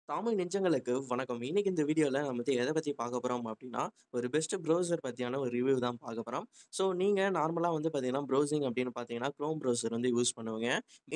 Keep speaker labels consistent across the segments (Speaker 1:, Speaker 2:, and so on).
Speaker 1: தமிழ் நெஞ்சங்களுக்கு வணக்கம். இன்னைக்கு இந்த வீடியோல நம்ம வந்து எத பத்தி பார்க்க போறோம் அப்டின்னா, ஒரு பெஸ்ட் ப்ரௌசர் பத்தியான ஒரு ரிவ்யூ தான் பார்க்க போறோம். ஸோ நீங்க நார்மலா வந்து பார்த்தீங்கன்னா, ப்ரௌசிங் அப்டின்னு பார்த்தீங்கன்னா, Chrome ப்ரௌசர் வந்து யூஸ் பண்ணுவீங்க.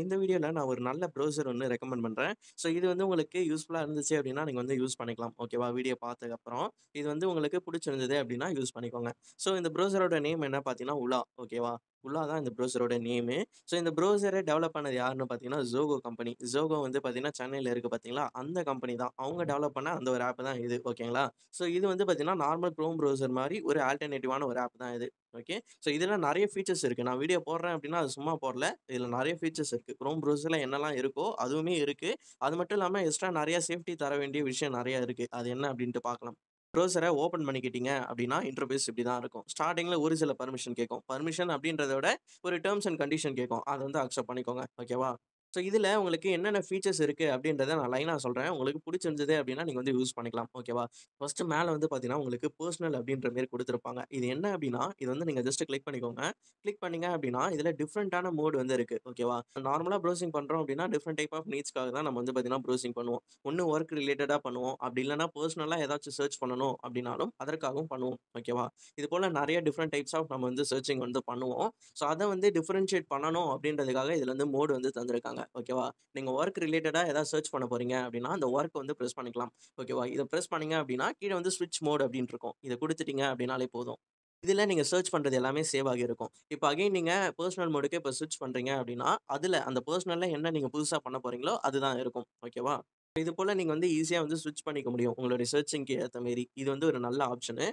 Speaker 1: இந்த வீடியோல நான் ஒரு நல்ல ப்ரௌசர் ஒண்ணு ரெக்கமெண்ட் பண்றேன். ஸோ இது வந்து உங்களுக்கு யூஸ்ஃபுல்லா இருந்துச்சு அப்டின்னா, நீங்க வந்து யூஸ் பண்ணிக்கலாம். ஓகேவா? வீடியோ பார்த்ததுக்கப்புறம். இது வந்து உங்களுக்கு புடிச்சிருந்தது அப்டின்னா யூஸ் பண்ணிக்கோங்க. ஸோ இந்த ப்ரௌசரோட நேம் என்ன பார்த்தீங்கன்னா, உலா. ஓகேவா? உலா தான் இந்த ப்ரௌசரோட நேமு. ஸோ இந்த ப்ரௌசர டெவலப் பண்ணது யாருன்னு பார்த்தீங்கன்னா, Zoho கம்பெனி. Zoho வந்து பார்த்தீங்கன்னா, சென்னையில இருக்கு பார்த்தீங்களா? அந்த கம்பெனி தான். அவங்க டெவலப் பண்ண அந்த ஒரு ஆப் தான் இது. ஓகேங்களா? ஸோ இது வந்து பார்த்தீங்கன்னா, நார்மல் Chrome ப்ரௌசர் மாரி ஒரு ஆல்டர்னேட்டிவான ஒரு ஆப் தான் இது. ஓகே. ஸோ இதுல நெறைய ஃபீச்சர்ஸ் இருக்கு. நான் வீடியோ போடுறேன் அப்டின்னா, அது சும்மா போடல. இதுல நெறைய ஃபீச்சர்ஸ் இருக்கு. Chrome ப்ரௌசர்ல என்னலாம் இருக்கோ, அதுவுமே இருக்கு. அது மட்டும் இல்லாம எக்ஸ்ட்ரா நெறைய சேஃப்டி தர வேண்டிய விஷயம் நெறைய இருக்கு. அது என்ன அப்டின்ட்டு பார்க்கலாம். ப்ரௌசர ஓப்பன் பண்ணிக்கிட்டீங்க அப்டின்னா, இன்டர்ஃபேஸ் இப்டி தான் இருக்கும். ஸ்டார்ட்டிங்ல ஒரு சில பெர்மிஷன் கேட்கும். பெர்மிஷன் அப்டின்றத விட ஒரு டெர்ம்ஸ் அண்ட் கண்டிஷன் கேட்கும். அத வந்து அக்செப்ட் பண்ணிக்கோங்க. ஓகேவா? ஸோ இதுல உங்களுக்கு என்னென்ன ஃபீச்சர்ஸ் இருக்கு அப்டின்றத நான் லைனா சொல்றேன். உங்களுக்கு புடிச்சிருந்தது அப்டின்னா, நீங்க வந்து யூஸ் பண்ணிக்கலாம். ஓகேவா? ஃபர்ஸ்ட்டு மேல வந்து பார்த்தீங்கன்னா, உங்களுக்கு பெர்சனல் அப்டின்ற மாரி குடுத்திருப்பாங்க. இது என்ன அப்டின்னா, இது வந்து நீங்க ஜஸ்ட் கிளிக் பண்ணிக்கோங்க. கிளிக் பண்ணீங்க அப்டின்னா, இதுல டிஃபரண்டான மோட் வந்து இருக்கு. ஓகேவா? நார்மலா ப்ரௌசிங் பண்றோம் அப்டின்னா, டிஃபரண்ட் டைப் ஆஃப் நீட்ஸ்க்காக தான் நம்ம வந்து பார்த்தீங்கன்னா, ப்ரௌசிங் பண்ணுவோம். ஒண்ணு வொர்க் ரிலேட்டடா பண்ணுவோம். அப்டி இல்லன்னா பெர்சனலா ஏதாச்சும் சர்ச் பண்ணணும் அப்டின்னாலும், அதற்காகவும் பண்ணுவோம். ஓகேவா? இது போல நெறைய டிஃபரண்ட் டைப்ஸ் ஆஃப் நம்ம வந்து சர்ச்சிங் வந்து பண்ணுவோம். ஸோ அத வந்து டிஃபரன்ஷியேட் பண்ணணும் அப்டின்றதுக்காக இதுல வந்து மோட் வந்து தந்திருக்காங்க. ஓகேவா? நீங்க வொர்க் ரிலேட்டடா ஏதாவது சர்ச் பண்ண போறீங்க அப்டின்னா, அந்த வொர்க் வந்து பிரஸ் பண்ணிக்கலாம். ஓகேவா? இத பிரஸ் பண்ணீங்க அப்டின்னா, கீழ வந்து ஸ்விட்ச் மோட் அப்டின்னு இருக்கும். இத குடுத்துட்டீங்க அப்டின்னாலே போதும். இதுல நீங்க சர்ச் பண்றது எல்லாமே சேவ் ஆகியிருக்கும். இப்ப அகைன் நீங்க பெர்சனல் மோடுக்கு இப்ப ஸ்விட்ச் பண்றீங்க அப்டின்னா, அதுல அந்த பெர்சனல்ல என்ன நீங்க புதுசா பண்ண போறீங்களோ, அதுதான் இருக்கும். ஓகேவா? இது போல நீங்க வந்து ஈஸியா வந்து ஸ்விட்ச் பண்ணிக்க முடியும். உங்களுடைய சர்ச்சிங்க்கு ஏத்த மாரி. இது வந்து ஒரு நல்ல ஆப்ஷனு.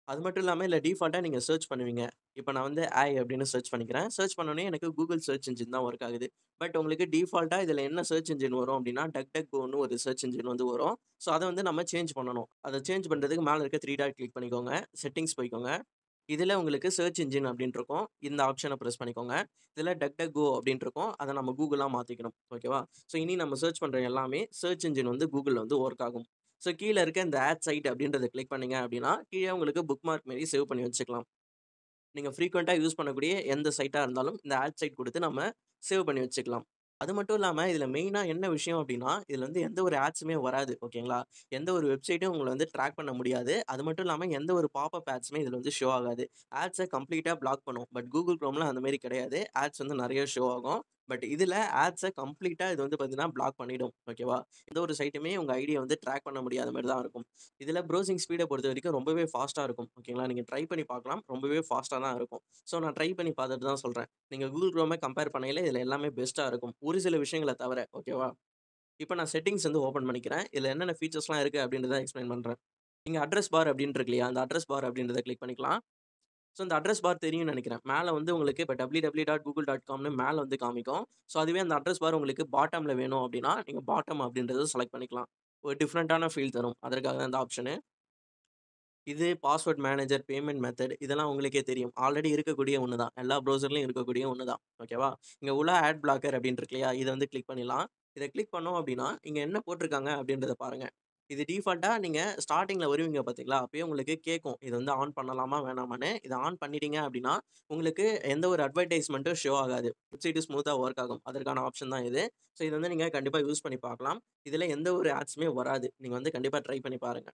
Speaker 1: அது மட்டும் இல்லாம இதுல டிஃபால்ட்டா நீங்க சர்ச் பண்ணுவீங்க. இப்ப நான் வந்து "ஆய்" அப்படின்னு சர்ச் பண்ணிக்கிறேன். சர்ச் பண்ணோனே எனக்கு Google சர்ச் என்ஜின் தான் வொர்க் ஆகுது. பட் உங்களுக்கு டிஃபால்ட்டா இதுல என்ன சர்ச் என்ஜின் வரும் அப்படின்னா, DuckDuckGoன்னு ஒரு சர்ச் என்ஜின் வந்து வரும். ஸோ அத வந்து நம்ம சேஞ்ச் பண்ணணும். அத சேஞ்ச் பண்றதுக்கு மேல இருக்க 3 டாட் கிளிக் பண்ணிக்கோங்க. செட்டிங்ஸ் போய்க்கோங்க. இதுல உங்களுக்கு சர்ச் என்ஜின் அப்படின்னு இருக்கும். இந்த ஆப்ஷன பிரஸ் பண்ணிக்கோங்க. இதுல DuckDuckGo அப்படின்னு இருக்கும். அத நம்ம Googleஆ மாத்திக்கணும். ஓகேவா? ஸோ இனி நம்ம சர்ச் பண்ற எல்லாமே சர்ச் என்ஜின் வந்து Googleல வந்து வொர்க் ஆகும். ஸோ கீழ இருக்க இந்த ஆட் சைட் அப்படின்றத கிளிக் பண்ணீங்க அப்படின்னா, கீழ உங்களுக்கு புக்மார்க் மாரி சேவ் பண்ணி வச்சுக்கலாம். நீங்க ஃப்ரீக்வென்ட்டா யூஸ் பண்ணக்கூடிய எந்த சைட்டா இருந்தாலும், இந்த ஆட் சைட் குடுத்து நம்ம சேவ் பண்ணி வச்சுக்கலாம். அது மட்டும் இல்லாம, இதுல மெயினா என்ன விஷயம் அப்டின்னா, இதுல வந்து எந்த ஒரு ஆட்ஸுமே வராது. ஓகேங்களா? எந்த ஒரு வெப்சைட்டும் உங்கள வந்து ட்ராக் பண்ண முடியாது. அது மட்டும் இல்லாம, எந்த ஒரு பாப்பப் ஆட்ஸுமே இதுல வந்து ஷோ ஆகாது. ஆட்ஸ கம்ப்ளீட்டா பிளாக் பண்ணும். பட் Google Chromeல அந்த மாரி கிடையாது. ஆட்ஸ் வந்து நெறைய ஷோ ஆகும். பட் இதுல ஆட்ஸ கம்ப்ளீட்டா இது வந்து பார்த்தீங்கன்னா, பிளாக் பண்ணிடும். ஓகேவா? எந்த ஒரு சைட்டுமே உங்க ஐடிய வந்து ட்ராக் பண்ண முடியாத மாரி தான் இருக்கும். இதுல ப்ரௌசிங் ஸ்பீட பொறுத்தவரைக்கும் ரொம்பவே ஃபாஸ்ட்டா இருக்கும். ஓகேங்களா? நீங்க ட்ரை பண்ணி பார்க்கலாம். ரொம்பவே ஃபாஸ்ட்டா தான் இருக்கும். ஸோ நான் ட்ரை பண்ணி பார்த்துட்டு தான் சொல்றேன். நீங்க Google Chrome கம்பேர் பண்ணையில இதுல எல்லாமே பெஸ்ட்டா இருக்கும். ஒரு சில விஷயங்கள தவிர. ஓகேவா? இப்ப நான் செட்டிங்ஸ் வந்து ஓப்பன் பண்ணிக்கிறேன். இதுல என்னென்ன ஃபீச்சர்ஸ்லாம் இருக்கு அப்டின்றத எக்ஸ்ப்ளைன் பண்றேன். இங்க அட்ரஸ் பார் அப்டின்னு இருக்கு இல்லையா? அந்த அட்ரஸ் பார் அப்டின்றத கிளிக் பண்ணிக்கலாம். ஸோ இந்த அட்ரஸ் பார் தெரியும்னு நெனைக்கிறேன். மேல வந்து உங்களுக்கு இப்ப www.google.comனு மேல வந்து காமிக்கும். ஸோ அதுவே அந்த அட்ரஸ் பார் உங்களுக்கு பாட்டம்ல வேணும் அப்டின்னா, நீங்க பாட்டம் அப்டின்றத செலக்ட் பண்ணிக்கலாம். ஒரு டிஃபரண்டான ஃபீல் தரும். அதற்காக தான் இந்த ஆப்ஷனு. இது பாஸ்வேர்ட் மேனேஜர், பேமெண்ட் மெத்தட் இதெல்லாம் உங்களுக்கே தெரியும். ஆல்ரெடி இருக்கக்கூடிய ஒண்ணு தான். எல்லா ப்ரௌசர்லயும் இருக்கக்கூடிய ஒண்ணு தான். ஓகேவா? இங்க உலா ஆட் பிளாக்கர் அப்டின்னு இருக்கு இல்லையா? இத வந்து கிளிக் பண்ணிடலாம். இத கிளிக் பண்ணோம் அப்டின்னா, இங்க என்ன போட்டிருக்காங்க அப்டின்றத பாருங்க. இது டிஃபால்ட்டா நீங்க ஸ்டார்ட்டிங்ல வருவீங்க பார்த்தீங்களா? அப்பயே உங்களுக்கு கேட்கும். இது வந்து ஆன் பண்ணலாமா? வேணாமான்னு. இத ஆன் பண்ணிட்டீங்க அப்டின்னா, உங்களுக்கு எந்த ஒரு அட்வர்டைஸ்மென்ட்டும் ஷோ ஆகாது. வெப்சைட் ஸ்மூத்தா வொர்க் ஆகும். அதற்கான ஆப்ஷன் தான் இது. ஸோ இத வந்து நீங்க கண்டிப்பா யூஸ் பண்ணி பார்க்கலாம். இதுல எந்த ஒரு ஆட்ஸுமே வராது. நீங்க வந்து கண்டிப்பா ட்ரை பண்ணி பாருங்க.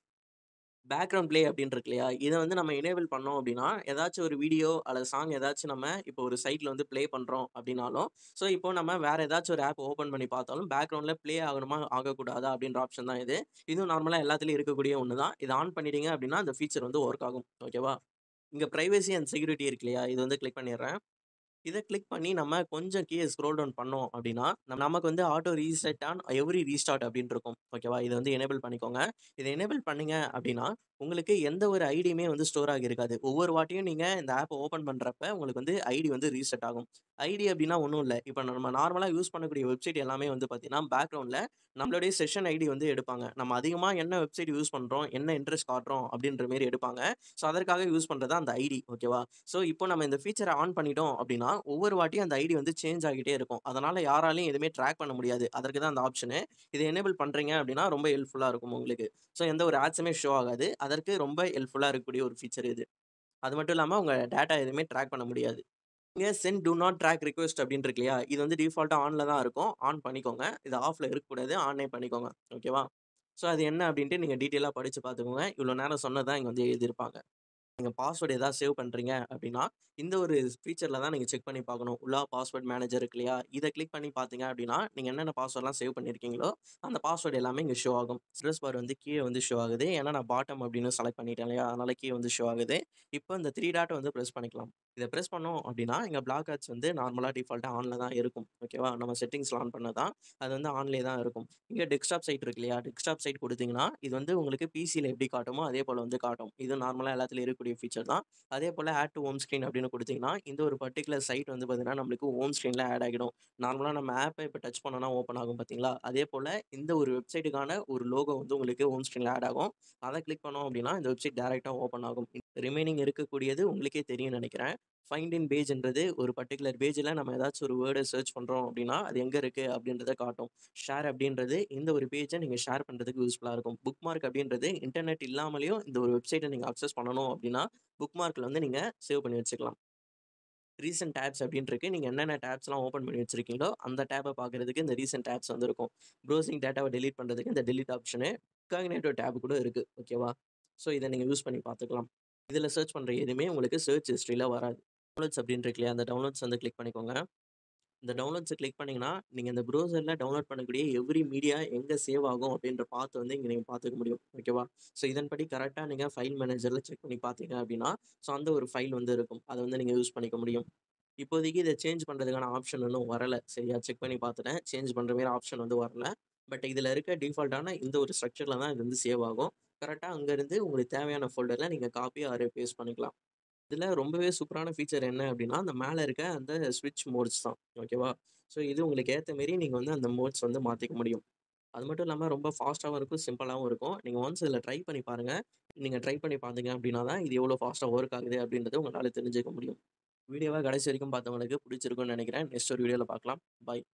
Speaker 1: பேக்கிரவுண்ட் ப்ளே அப்படின்னு இருக்கு இல்லையா? இத வந்து நம்ம எனேபிள் பண்ணோம் அப்படின்னா, ஏதாச்சும் ஒரு வீடியோ அல்லது சாங் ஏதாச்சும் நம்ம இப்போ ஒரு சைட்ல வந்து ப்ளே பண்றோம் அப்படின்னாலும், ஸோ இப்போ நம்ம வேற ஏதாச்சும் ஒரு ஆப் ஓப்பன் பண்ணி பார்த்தாலும், பேக்கிரவுண்ட்ல ப்ளே ஆகணுமா, ஆகக்கூடாதா அப்படின்ற ஆப்ஷன் தான் இது. இதுவும் நார்மலா எல்லாத்துலயும் இருக்கக்கூடிய ஒண்ணு தான். இத ஆன் பண்ணிட்டீங்க அப்படின்னா, அந்த ஃபீச்சர் வந்து வொர்க் ஆகும். ஓகேவா? இங்க பிரைவசி அண்ட் செக்யூரிட்டி இருக்கு இல்லையா? இது வந்து கிளிக் பண்ணிடுறேன். இத கிளிக் பண்ணி நம்ம கொஞ்சம் கீழ ஸ்க்ரோல் டவுன் பண்ணோம் அப்படின்னா, நமக்கு வந்து auto reset on every restart அப்படின்னு இருக்கும். ஓகேவா? இத வந்து எனேபிள் பண்ணிக்கோங்க. இத எனேபிள் பண்ணீங்க அப்படின்னா, உங்களுக்கு எந்த ஒரு ஐடியுமே வந்து ஸ்டோர் ஆகியிருக்காது. ஒவ்வொரு வாட்டியும் நீங்க இந்த ஆப்ப ஓப்பன் பண்றப்ப, உங்களுக்கு வந்து ஐடி வந்து ரீசெட் ஆகும். ஐடி அப்படின்னா ஒண்ணும் இல்ல. இப்ப நம்ம நார்மலா யூஸ் பண்ணக்கூடிய வெப்சைட் எல்லாமே வந்து பார்த்தீங்கன்னா, பேக்கிரவுண்ட்ல நம்மளுடைய செஷன் ஐடி வந்து எடுப்பாங்க. நம்ம அதிகமா என்ன வெப்சைட் யூஸ் பண்றோம், என்ன இன்ட்ரெஸ்ட் காட்டுறோம் அப்படின்ற மாரி எடுப்பாங்க. ஸோ அதற்காக யூஸ் பண்றது தான் அந்த ஐடி. ஓகேவா? ஸோ இப்போ நம்ம இந்த ஃபீச்சர ஆன் பண்ணிட்டோம் அப்படின்னா, ஒவ்வொரு வாட்டியும் அந்த ஐடி வந்து சேஞ்ச் ஆகிட்டே இருக்கும். அதனால யாராலயும் எதுவுமே ட்ராக் பண்ண முடியாது. அதற்கு தான் அந்த ஆப்ஷனு. இத எனேபிள் பண்றீங்க அப்படின்னா, ரொம்ப ஹெல்ப்ஃபுல்லா இருக்கும் உங்களுக்கு. ஸோ எந்த ஒரு ஆட்ஸுமே ஷோ ஆகாது. அதற்கு ரொம்ப ஹெல்ப்ஃபுல்லா இருக்கக்கூடிய ஒரு ஃபீச்சர் இது. அது மட்டும் இல்லாம உங்க டேட்டா எதுவுமே ட்ராக் பண்ண முடியாது. இங்க send do not track request அப்படின்னு இருக்கு இல்லையா? இது வந்து டிஃபால்ட்டா ஆன்ல தான் இருக்கும். ஆன் பண்ணிக்கோங்க. இது ஆஃப்ல இருக்கக்கூடாது. ஆனே பண்ணிக்கோங்க. ஓகேவா? ஸோ அது என்ன அப்படின்ட்டு நீங்க டீட்டெயிலா படிச்சு பார்த்துக்கோங்க. இவ்வளோ நேரம் சொன்னது தான் இங்க வந்து எழுதியிருப்பாங்க. நீங்க பாஸ்வேர்ட் ஏதாவது சேவ் பண்றீங்க அப்படின்னா, இந்த ஒரு ஃபீச்சர்ல தான் நீங்க செக் பண்ணி பார்க்கணும். உள்ளா பாஸ்வேர்ட் மேனேஜர் இருக்கு இல்லையா? இத கிளிக் பண்ணி பார்த்தீங்க அப்படின்னா, நீங்க என்னென்ன பாஸ்வேர்ட்லாம் சேவ் பண்ணியிருக்கீங்களோ, அந்த பாஸ்வேர்ட் எல்லாமே இங்க ஷோ ஆகும். அட்ரஸ் பார் வந்து கீழ வந்து ஷோ ஆகுது. ஏன்னா நான் பாட்டம் அப்படின்னு செலக்ட் பண்ணிட்டேன் இல்லையா? அதனால கீழ வந்து ஷோ ஆகுது. இப்போ இந்த 3 டாட் வந்து பிரஸ் பண்ணிக்கலாம். இத பிரஸ் பண்ணோம் அப்படின்னா, இங்க பிளாக் ஆட்ஸ் வந்து நார்மலா டிஃபால்ட்டா ஆன்ல தான் இருக்கும். ஓகேவா? நம்ம செட்டிங்ஸ்ல ஆன் பண்ணது தான். அது வந்து ஆன்லயே தான் இருக்கும். இங்க டெஸ்க்டாப் சைட் இருக்கு இல்லையா? டெஸ்க்டாப் சைட் குடுத்தீங்கன்னா, இது வந்து உங்களுக்கு பிசில எப்படி காட்டுமோ, அதே போல வந்து காட்டும். இது நார்மலா எல்லாத்துலயும் இருக்கக்கூடிய ஃபீச்சர் தான். அதேபோல ஆட் டூ ஹோம் ஸ்க்ரீன் அப்படின்னு குடுத்தீங்கன்னா, இந்த ஒரு பர்ட்டிகுலர் சைட் வந்து பார்த்தீங்கன்னா, நம்மளுக்கு ஹோம் ஸ்க்ரீன்ல ஆட் ஆகிடும். நார்மலா நம்ம ஆப்ப இப்ப டச் பண்ணோம்னா ஓப்பன் ஆகும் பார்த்தீங்களா? அதேபோல இந்த ஒரு வெப்சைட்டுக்கான ஒரு லோகோ வந்து உங்களுக்கு ஹோம் ஸ்க்ரீன்ல ஆட் ஆகும். அத கிளிக் பண்ணோம் அப்படின்னா, இந்த வெப்சைட் டைரக்ட்டா ஓப்பன் ஆகும். ரிமைனிங் இருக்கக்கூடியது உங்களுக்கே தெரியும்னு நெனைக்கிறேன். ஃபைண்ட் இன் பேஜ்ன்றது ஒரு பர்ட்டிகுலர் பேஜ்ல நம்ம ஏதாச்சும் ஒரு வேர்ட சர்ச் பண்றோம் அப்படின்னா, அது எங்க இருக்கு அப்படின்றத காட்டும். ஷேர் அப்படின்றது இந்த ஒரு பேஜ நீங்க ஷேர் பண்றதுக்கு யூஸ்ஃபுல்லா இருக்கும். புக்மார்க் அப்படின்றது இன்டர்நெட் இல்லாமலேயும் இந்த ஒரு வெப்சைட்ட நீங்க அக்சஸ் பண்ணணும் அப்படின்னா, புக்மார்க்ல வந்து நீங்க சேவ் பண்ணி வச்சுக்கலாம். ரீசென்ட் டேப்ஸ் அப்படின்னு இருக்கு. நீங்க என்னென்ன டேப்ஸ்லாம் ஓப்பன் பண்ணி வச்சிருக்கீங்களோ, அந்த டேப்ப பார்க்கறதுக்கு இந்த ரீசென்ட் டேப்ஸ் வந்து இருக்கும். ப்ரௌசிங் டேட்டாவ டெலீட் பண்றதுக்கு இந்த டெலீட் ஆப்ஷனு, இன்காக்னிட்டோ டேப் கூட இருக்கு. ஓகேவா? ஸோ இத நீங்க யூஸ் பண்ணி பார்த்துக்கலாம். இதுல சர்ச் பண்ற எதுவுமே உங்களுக்கு சர்ச் ஹிஸ்டரியில வராது. டவுன்லோட்ஸ் அப்படின்னு இருக்கு இல்லையா? அந்த டவுன்லோட்ஸ் வந்து கிளிக் பண்ணிக்கோங்க. இந்த டவுன்லோட்ஸ கிளிக் பண்ணீங்கன்னா, நீங்க இந்த ப்ரௌசர்ல டவுன்லோட் பண்ணக்கூடிய எவ்ரி மீடியா எங்க சேவ் ஆகும் அப்படின்ற பாத் வந்து இங்க நீங்க பார்த்துக்க முடியும். ஓகேவா? ஸோ இதன்படி கரெக்ட்டா நீங்க ஃபைல் மேனேஜர்ல செக் பண்ணி பார்த்தீங்க அப்படின்னா, ஸோ அந்த ஒரு ஃபைல் வந்து இருக்கும். அத வந்து நீங்க யூஸ் பண்ணிக்க முடியும். இப்போதைக்கு இத சேஞ்ச் பண்றதுக்கான ஆப்ஷன் இன்னும் வரல. சரியா? செக் பண்ணி பார்த்துட்டேன். சேஞ்ச் பண்ற மாரி ஆப்ஷன் வந்து வரல. பட் இதுல இருக்க டிஃபால்ட்டான இந்த ஒரு ஸ்ட்ரக்சர்ல தான் இது வந்து சேவ் ஆகும். கரெக்ட்டா அங்கருந்து உங்களுக்கு தேவையான ஃபோல்டர்ல நீங்க காப்பி ஆர் பேஸ்ட் பண்ணிக்கலாம். இதுல ரொம்பவே சூப்பரான ஃபீச்சர் என்ன அப்டின்னா, அந்த மேல இருக்க அந்த ஸ்விட்ச் மோட்ஸ் தான். ஓகேவா? ஸோ இது உங்களுக்கு ஏத்த மாரி நீங்க வந்து அந்த மோட்ஸ் வந்து மாத்திக்க முடியும். அது மட்டும் இல்லாம ரொம்ப ஃபாஸ்ட்டாவும் இருக்கும், சிம்பிளாவும் இருக்கும். நீங்க ஒன்ஸ் இதுல ட்ரை பண்ணி பாருங்க. நீங்க ட்ரை பண்ணி பார்த்தீங்க அப்டின்னா தான், இது எவ்வளோ ஃபாஸ்ட்டா வொர்க் ஆகுது அப்டின்றத உங்களால தெரிஞ்சுக்க முடியும். வீடியோவ கடைசி வரைக்கும் பார்த்தவங்களுக்கு புடிச்சிருக்கும்னு நெனைக்கிறேன். நெக்ஸ்ட் ஒரு வீடியோல பார்க்கலாம். பாய்.